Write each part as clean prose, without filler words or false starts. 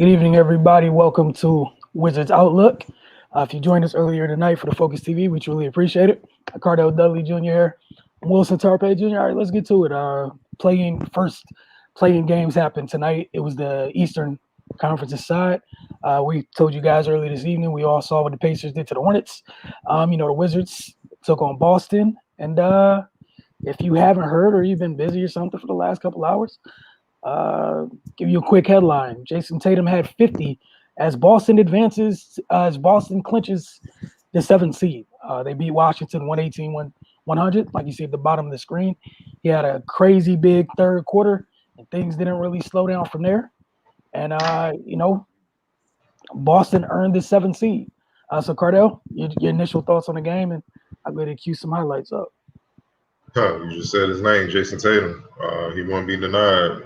Good evening, everybody. Welcome to Wizards Outlook. If you joined us earlier tonight for the Focus TV, we truly appreciate it. Cardell Dudley Jr. here, Wilson Tarpe Jr. All right, let's get to it. Playing games happened tonight. It was the Eastern Conference's side. We told you guys earlier this evening. We all saw what the Pacers did to the Hornets. The Wizards took on Boston, and if you haven't heard or you've been busy or something for the last couple hours, give you a quick headline. Jason Tatum had 50 as Boston clinches the seventh seed. They beat Washington 118-100, like you see at the bottom of the screen. He had a crazy big third quarter, and things didn't really slow down from there. And, Boston earned the seventh seed. So, Cardell, your initial thoughts on the game, and I'm going to cue some highlights up. You just said his name, Jason Tatum. He won't be denied.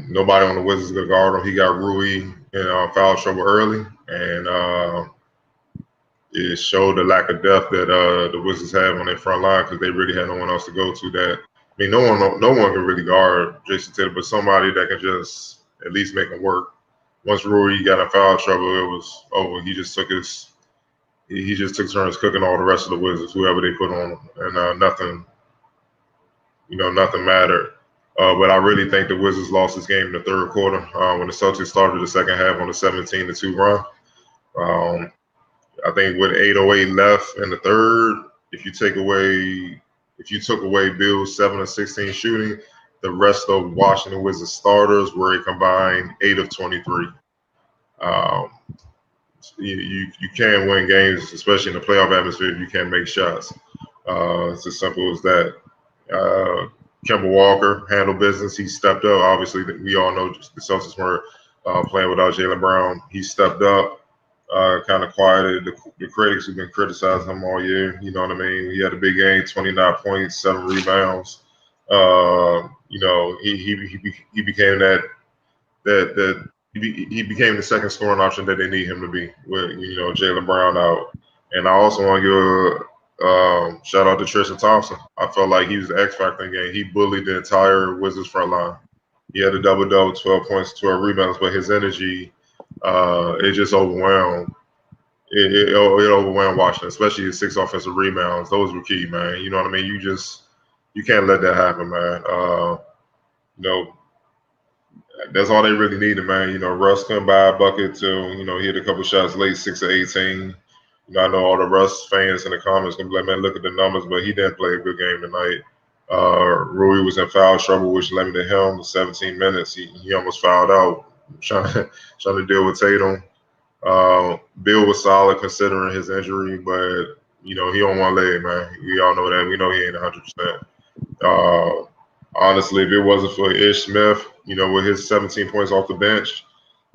Nobody on the Wizards could guard him. He got Rui in foul trouble early, and it showed the lack of depth that the Wizards have on their front line because they really had no one else to go to. No one can really guard Jason Tatum, but somebody that can just at least make him work. Once Rui got in foul trouble, it was over. He just took turns cooking all the rest of the Wizards, whoever they put on him, and nothing mattered. But I really think the Wizards lost this game in the third quarter when the Celtics started the second half on a 17-2 run. I think with 8:08 left in the third, if you took away Bill's 7 of 16 shooting, the rest of Washington Wizards starters were a combined 8 of 23. You can't win games, especially in the playoff atmosphere, if you can't make shots. It's as simple as that. Kemba Walker handled business. He stepped up. Obviously, we all know the Celtics were playing without Jaylen Brown. He stepped up, kind of quieted the critics who've been criticizing him all year. You know what I mean? He had a big game, 29 points, 7 rebounds. He became he became the second scoring option that they need him to be with Jaylen Brown out. And I also want to give shout out to Tristan Thompson. I felt like he was the X factor in the game. He bullied the entire Wizards front line. He had a double-double, 12 points, 12 rebounds, but his energy, it just overwhelmed. It overwhelmed Washington, especially his 6 offensive rebounds. Those were key, man. You know what I mean? You can't let that happen, man. That's all they really needed, man. Russ couldn't buy a bucket till, he hit a couple shots late, 6 of 18. I know all the Russ fans in the comments gonna be like, man, look at the numbers, but he didn't play a good game tonight. Rui was in foul trouble, which limited him to 17 minutes. He almost fouled out, trying to deal with Tatum. Bill was solid considering his injury, but he on one leg, man. We all know that. We know he ain't 100%. Honestly, if it wasn't for Ish Smith, with his 17 points off the bench,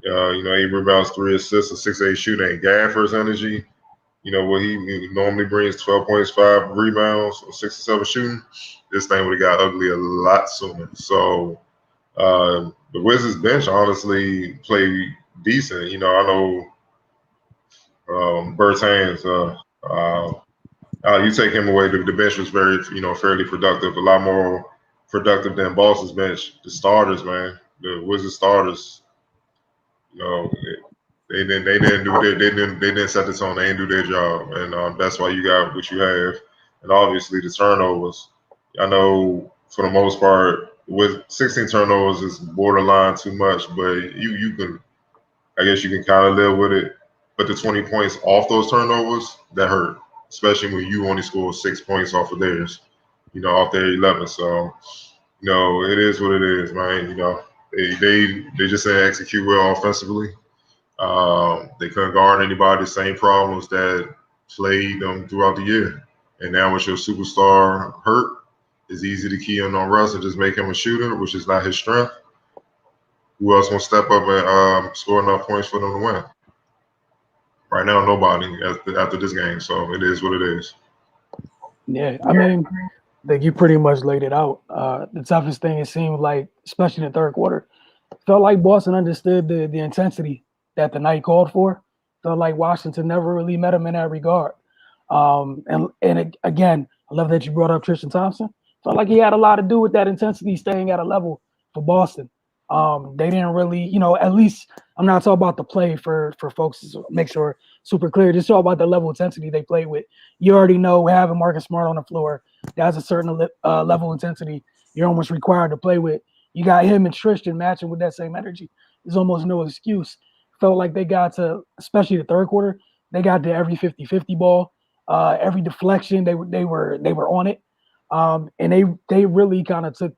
8 rebounds, 3 assists, a 6-8 shooting, and Gaffer's energy. What he normally brings 12 points, 5 rebounds, 6 or 7 shooting, this thing would have got ugly a lot sooner. So the Wizards bench honestly played decent. I know Bertans, you take him away, the bench was very, fairly productive, a lot more productive than Boston's bench. The starters, man, the Wizards starters, They didn't set the tone. They didn't do their job, and that's why you got what you have. And obviously the turnovers. I know for the most part, with 16 turnovers is borderline too much, but you can, I guess you can kind of live with it. But the 20 points off those turnovers, that hurt, especially when you only scored 6 points off of theirs, off their 11. So, it is what it is, man. They just didn't execute well offensively. They couldn't guard anybody. The same problems that plagued them throughout the year. And now with your superstar hurt, it's easy to key in on Russ and just make him a shooter, which is not his strength. Who else gonna step up and score enough points for them to win? Right now, nobody after this game. So it is what it is. Yeah, I mean, you pretty much laid it out. The toughest thing, it seemed like, especially in the third quarter, felt like Boston understood the intensity that the night called for. Felt like Washington never really met him in that regard. Again, I love that you brought up Tristan Thompson. Felt like he had a lot to do with that intensity staying at a level for Boston. They didn't really, at least I'm not talking about the play for folks to make sure super clear. Just talk about the level of intensity they played with. You already know having Marcus Smart on the floor, that's a certain level of intensity you're almost required to play with. You got him and Tristan matching with that same energy. There's almost no excuse. Felt like they got to, especially the third quarter, they got to every 50-50 ball, every deflection. They were on it, and they really kind of took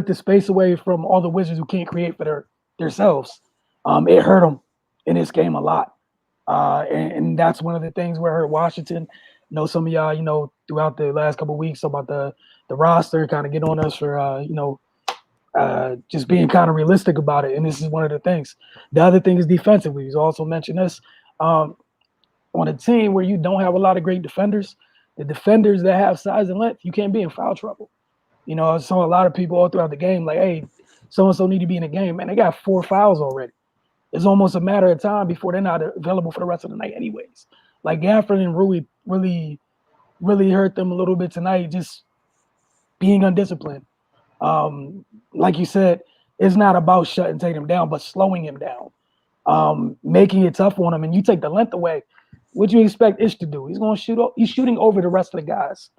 the space away from all the Wizards who can't create for themselves. It hurt them in this game a lot. And that's one of the things where it hurt Washington. I know some of y'all, throughout the last couple of weeks about the roster, kind of get on us for, just being kind of realistic about it. And this is one of the things. The other thing is defensively. He's also mentioned this. On a team where you don't have a lot of great defenders, the defenders that have size and length, you can't be in foul trouble. I saw a lot of people all throughout the game like, hey, so-and-so need to be in the game. Man, they got 4 fouls already. It's almost a matter of time before they're not available for the rest of the night anyways. Like Gafford and Rui really, really hurt them a little bit tonight, just being undisciplined. Like you said, it's not about shutting Tatum down, but slowing him down, making it tough on him. And you take the length away. What do you expect Ish to do? He's going to shoot. He's shooting over the rest of the guys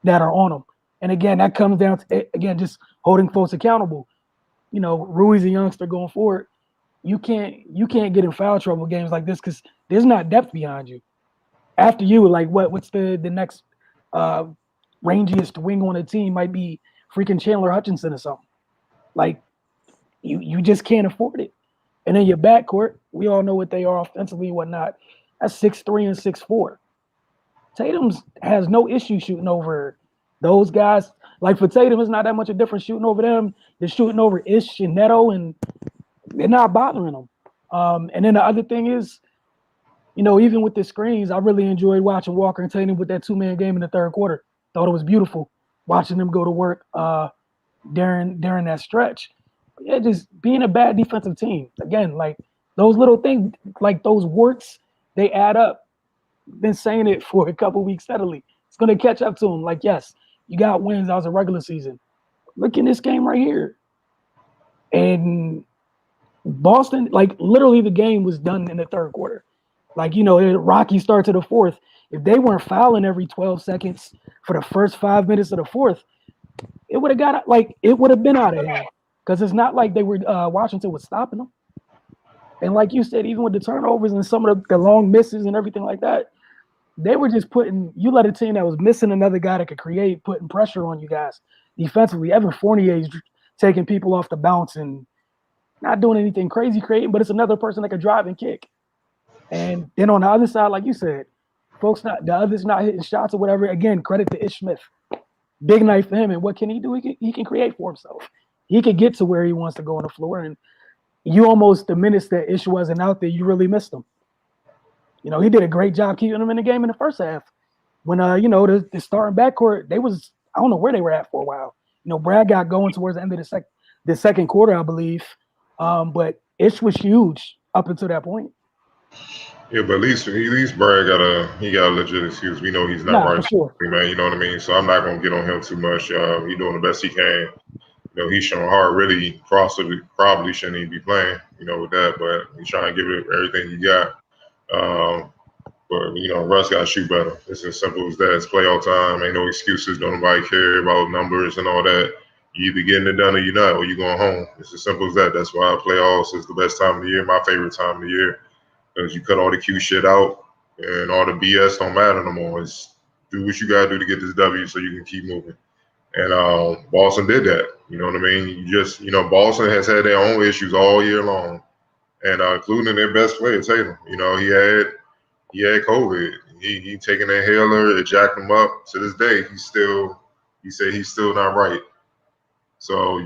that are on him. And again, that comes down to just holding folks accountable. Rui's a youngster going forward. You can't get in foul trouble games like this because there's not depth behind you. After you, like what's the next rangiest wing on a team might be freaking Chandler Hutchinson or something. Like you just can't afford it. And then your backcourt, we all know what they are offensively and whatnot. That's 6'3" and 6'4". Tatum has no issue shooting over those guys. Like for Tatum, it's not that much a difference shooting over them. They're shooting over Ish and Neto, and they're not bothering them. And then the other thing is, even with the screens, I really enjoyed watching Walker and Tatum with that 2-man game in the third quarter. Thought it was beautiful watching them go to work during that stretch. Yeah, just being a bad defensive team. Again, like those little things, like those warts, they add up. Been saying it for a couple weeks steadily. It's going to catch up to them. Like, yes, you got wins. That was a regular season. Look in this game right here. And Boston, like literally the game was done in the third quarter. Like, Rocky start to the fourth. If they weren't fouling every 12 seconds for the first 5 minutes of the fourth, it would have been out of hand. Because it's not like they were Washington was stopping them. And like you said, even with the turnovers and some of the long misses and everything like that, they were just you let a team that was missing another guy that could create, putting pressure on you guys defensively. Evan Fournier's taking people off the bounce and not doing anything crazy creating, but it's another person that could drive and kick. And then on the other side, like you said, the others not hitting shots or whatever. Again, credit to Ish Smith. Big night for him. And what can he do? He can create for himself. He can get to where he wants to go on the floor. And you almost, the minutes that Ish wasn't out there, you really missed him. He did a great job keeping him in the game in the first half. When, the starting backcourt, I don't know where they were at for a while. Brad got going towards the end of the second quarter, I believe. But Ish was huge up until that point. Yeah, but at least Brad got a legit excuse. We know he's not right, sure. Man. You know what I mean? So I'm not gonna get on him too much. He's doing the best he can. He's showing hard. Really, probably shouldn't even be playing. With that, but he's trying to give it everything he got. But Russ got to shoot better. It's as simple as that. It's playoff time. Ain't no excuses. Don't nobody care about numbers and all that. You either getting it done or you're not, or you're going home. It's as simple as that. That's why playoffs is the best time of the year. My favorite time of the year. Because you cut all the cute shit out and all the BS don't matter no more. It's do what you gotta do to get this W so you can keep moving. And Boston did that. You know what I mean? Boston has had their own issues all year long, and including their best player, Tatum. He had COVID. He taking an inhaler, it jacked him up. To this day, he said he's still not right. So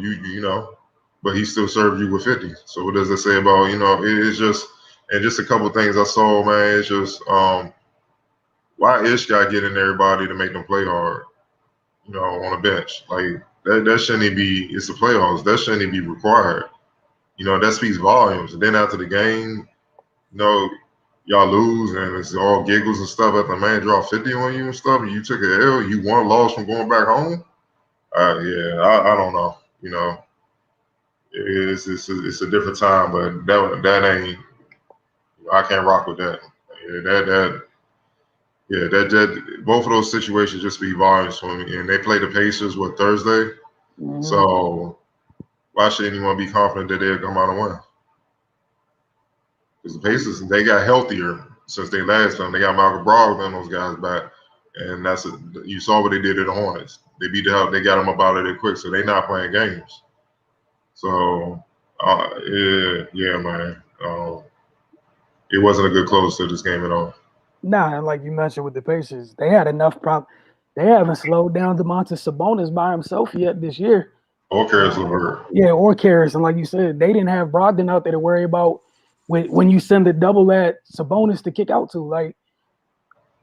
but he still served you with 50. So what does it say about it's just. And just a couple of things I saw, man, it's just why Ish got to get in everybody to make them play hard, on a bench. Like, that shouldn't even be – it's the playoffs. That shouldn't even be required. That speaks volumes. And then after the game, y'all lose and it's all giggles and stuff after the man dropped 50 on you and stuff and you took an L, you won loss from going back home. I don't know, It's a different time, but that ain't. I can't rock with that. Yeah, that both of those situations just be volumes for me. And they play the Pacers what Thursday, Mm-hmm. so why should anyone be confident that they'll come out and win? Because the Pacers they got healthier since they last time. They got Malcolm Brogdon and those guys back, and you saw what they did to the Hornets. They beat the hell. They got them up out of there quick, so they not playing games. So yeah, man. It wasn't a good close to this game at all. Nah, and like you mentioned with the Pacers, they had enough problem. They haven't slowed down DeMontis Sabonis by himself yet this year. Or Karis LeVert. Yeah, or Karras. And like you said, they didn't have Brogdon out there to worry about when you send the double at Sabonis to kick out to. Like,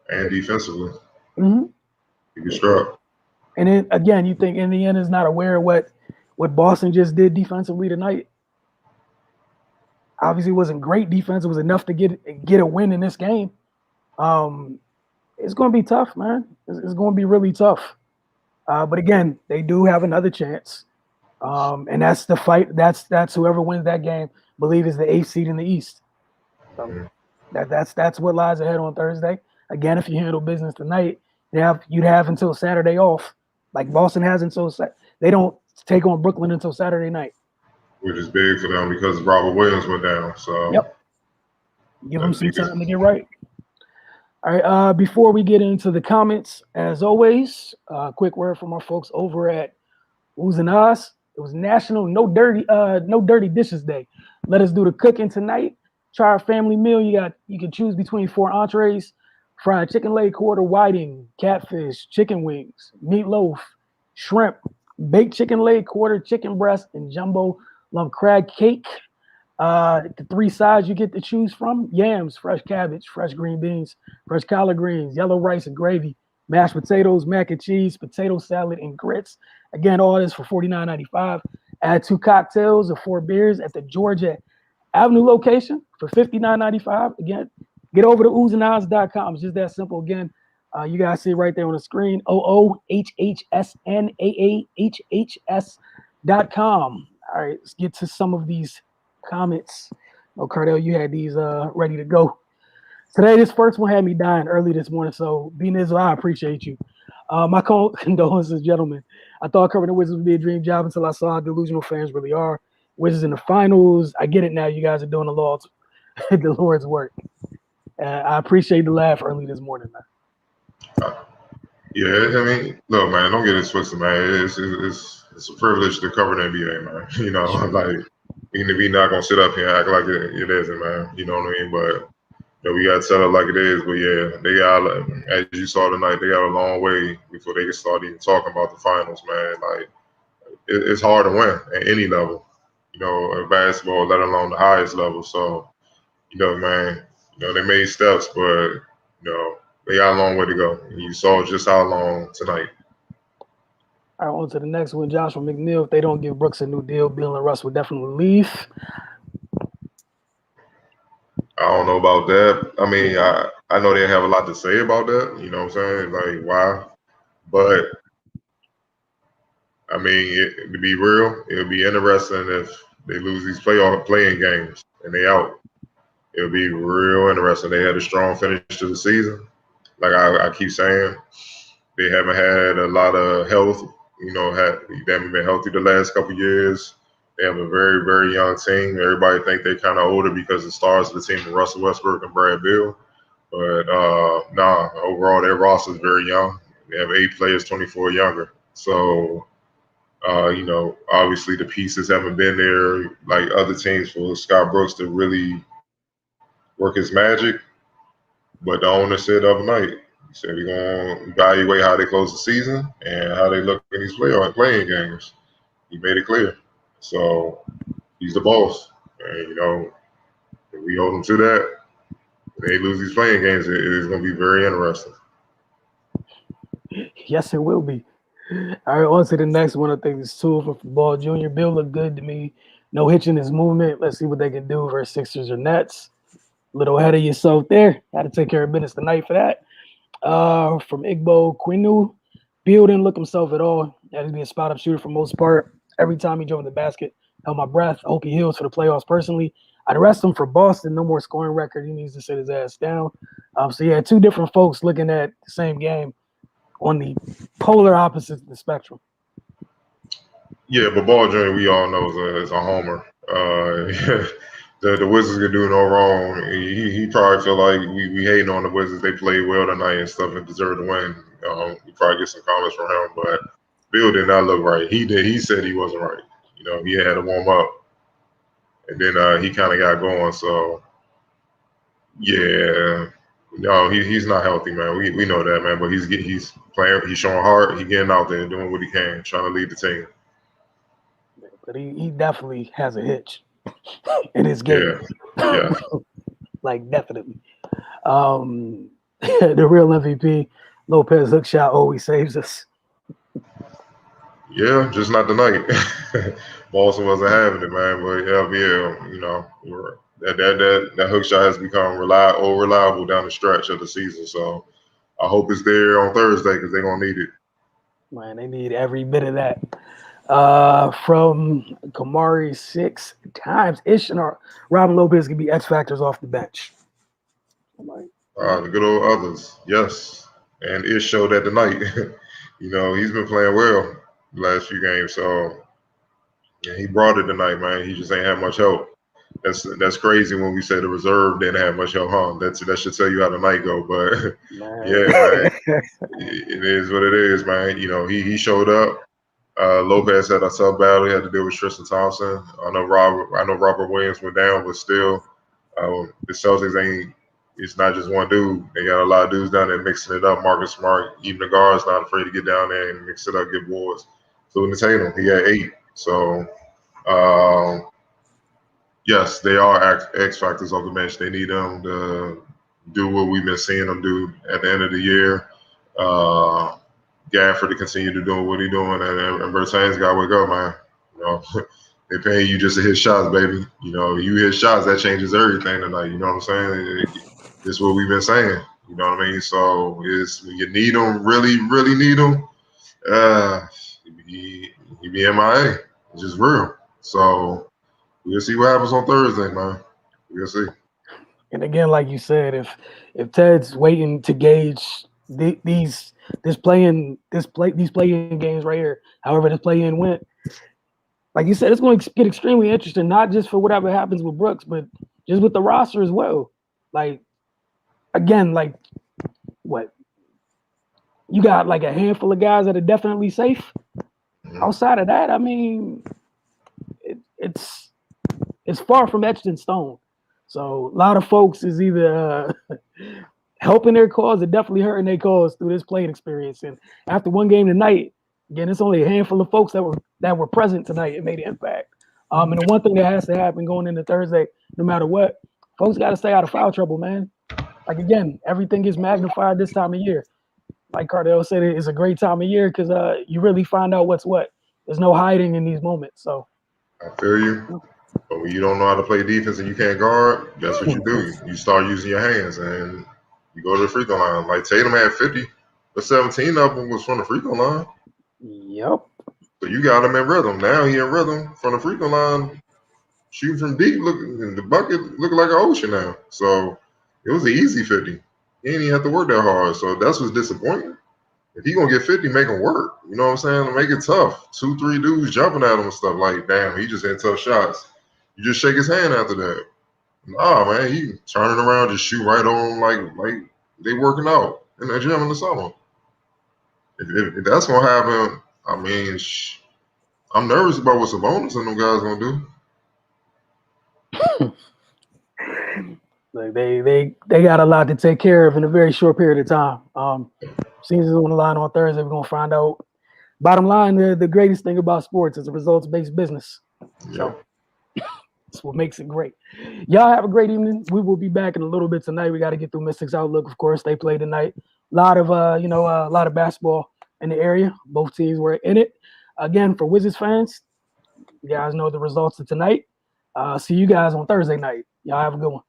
And defensively, mm-hmm. he was struck. And then again, you think Indiana's not aware of what Boston just did defensively tonight. Obviously, it wasn't great defense. It was enough to get a win in this game. It's going to be tough, man. It's going to be really tough. But again, they do have another chance. And that's the fight. That's whoever wins that game, believe is the 8th seed in the East. So that's what lies ahead on Thursday. Again, if you handle business tonight, you'd have until Saturday off, like Boston has until they don't take on Brooklyn until Saturday night. Which is big for them because Robert Williams went down. So yep, give them some time to get right. All right. Before we get into the comments, as always, quick word from our folks over at Oohs and Ahs. It was National No Dirty Dishes Day. Let us do the cooking tonight. Try our family meal. You can choose between 4 entrees: fried chicken leg quarter, whiting, catfish, chicken wings, meatloaf, shrimp, baked chicken leg quarter, chicken breast, and jumbo lump crab cake. The 3 sides you get to choose from: yams, fresh cabbage, fresh green beans, fresh collard greens, yellow rice and gravy, mashed potatoes, mac and cheese, potato salad, and grits. Again, all this for $49.95. Add 2 cocktails or 4 beers at the Georgia Avenue location for $59.95. Again, get over to oohsandahs.com. It's just that simple. Again, you guys see it right there on the screen. oohsnaahs.com. All right, let's get to some of these comments. Oh, Cardell, you had these ready to go. Today, this first one had me dying early this morning, so Benizzo, I appreciate you. My condolences, gentlemen. I thought covering the Wizards would be a dream job until I saw how delusional fans really are. Wizards in the finals. I get it now. You guys are doing the Lord's work. I appreciate the laugh early this morning, man. Yeah, I mean, look, man, don't get it twisted, man. It's a privilege to cover the NBA, man. You know, Sure. like we not gonna sit up here and act like it isn't, man. You know what I mean? But we gotta tell it like it is. But yeah, they got, as you saw tonight, they got a long way before they can start even talking about the finals, man. Like it's hard to win at any level, you know, in basketball, let alone the highest level. So, man, they made steps, but they got a long way to go. And you saw just how long tonight. All right, on to the next one. Joshua McNeil. If they don't give Brooks a new deal, Bill and Russ will definitely leave. I don't know about that. I mean, I know they have a lot to say about that. You know what I'm saying? Like, why? But, I mean, to be real, it would be interesting if they lose these playing games and they out. It would be real interesting. They had a strong finish to the season. Like I keep saying, they haven't had a lot of health. They haven't been healthy the last couple of years. They have a very, very young team. Everybody think they're kind of older because the stars of the team are Russell Westbrook and Brad Beal. But overall their roster is very young. They have 8 players 24 younger. So, obviously the pieces haven't been there like other teams for Scott Brooks to really work his magic. But the owner said the other night, he said we're going to evaluate how they close the season and how they look in these playing games. He made it clear. So he's the boss. And, if we hold him to that, if they lose these playing games, it is going to be very interesting. Yes, it will be. All right, on to the next one. I think it's two for Ball Jr. Bill looked good to me. No hitch in his movement. Let's see what they can do versus Sixers or Nets. A little ahead of yourself there. Had to take care of business tonight for that. From Igbo Quinu, Bill didn't look himself at all. Had to be a spot-up shooter for most part. Every time he drove the basket, held my breath. I hope he heals for the playoffs personally. I'd arrest him for Boston. No more scoring record. He needs to sit his ass down. So, yeah, two different folks looking at the same game on the polar opposites of the spectrum. Yeah, but Ball Jr. we all know is a homer. The Wizards can do no wrong. He probably feel like we hating on the Wizards. They played well tonight and stuff and deserve to win. We probably get some comments from him, but Bill did not look right. He did. He said he wasn't right. He had to warm up, and then he kind of got going. So yeah, no, he's not healthy, man. We know that, man. But he's playing. He's showing heart. He's getting out there, doing what he can, trying to lead the team. But he definitely has a hitch in his game. Yeah. Like, definitely. The real MVP, Lopez hook shot always saves us. Yeah, just not tonight. Boston wasn't having it, man. But LBL, that hook shot has become reliable down the stretch of the season. So I hope it's there on Thursday because they're gonna need it. Man, they need every bit of that. From Kamari 6 times, Ish and Robin Lopez can be X factors off the bench. The good old others, yes. And Ish showed that tonight. He's been playing well the last few games. So yeah, he brought it tonight, man. He just ain't had much help. That's crazy when we say the reserve didn't have much help, huh? That should tell you how the night go. But yeah, man, it is what it is, man. He showed up. Lopez had a sub battle. He had to deal with Tristan Thompson. I know Robert Williams went down, but still, the Celtics ain't. It's not just one dude. They got a lot of dudes down there mixing it up. Marcus Smart, even the guards, not afraid to get down there and mix it up, get boards. So in the Tatum, he had 8. So yes, they are X factors off the bench. They need them to do what we've been seeing them do at the end of the year. Gafford to continue to do what he's doing, and Bertans got to wake up, man. They pay you just to hit shots, baby. You hit shots, that changes everything tonight. You know what I'm saying? It's what we've been saying. You know what I mean? So it's when you need them, really, really need them, he be MIA. It's just real. So we'll see what happens on Thursday, man. We'll see. And again, like you said, if Ted's waiting to gauge these play-in games right here, however this play-in went, like you said, it's going to get extremely interesting, not just for whatever happens with Brooks, but just with the roster as well. Like, again, like, what? You got like a handful of guys that are definitely safe. Outside of that, I mean, it's far from etched in stone. So a lot of folks is either helping their cause or definitely hurting their cause through this playing experience. And after one game tonight, again, it's only a handful of folks that were present tonight and made an impact. And the one thing that has to happen going into Thursday, no matter what, folks got to stay out of foul trouble, man. Like, again, everything gets magnified this time of year. Like Cardell said, it's a great time of year because you really find out what's what. There's no hiding in these moments. So I feel you. But when you don't know how to play defense and you can't guard, that's what you do. You start using your hands and you go to the free throw line. Like Tatum had 50, but 17 of them was from the free throw line. Yep. So you got him in rhythm. Now he in rhythm from the free throw line, shooting from deep. The bucket looking like an ocean now. So it was an easy 50. He didn't even have to work that hard. So that's what's disappointing. If he gonna get 50, make him work. You know what I'm saying? Make it tough. 2-3 dudes jumping at him and stuff. Like, damn, he just had tough shots. You just shake his hand after that. Nah, man, he turning around, just shoot right on like they working out in the gym in the summer. If that's gonna happen, I mean, I'm nervous about what Sabonis and them guys gonna do. Like they got a lot to take care of in a very short period of time. Season's on the line on Thursday. We're gonna find out. Bottom line, the greatest thing about sports is a results-based business. Yeah. So that's what makes it great. Y'all have a great evening. We will be back in a little bit tonight. We got to get through Mystics Outlook. Of course, they play tonight. A lot of basketball in the area. Both teams were in it. Again, for Wizards fans, you guys know the results of tonight. See you guys on Thursday night. Y'all have a good one.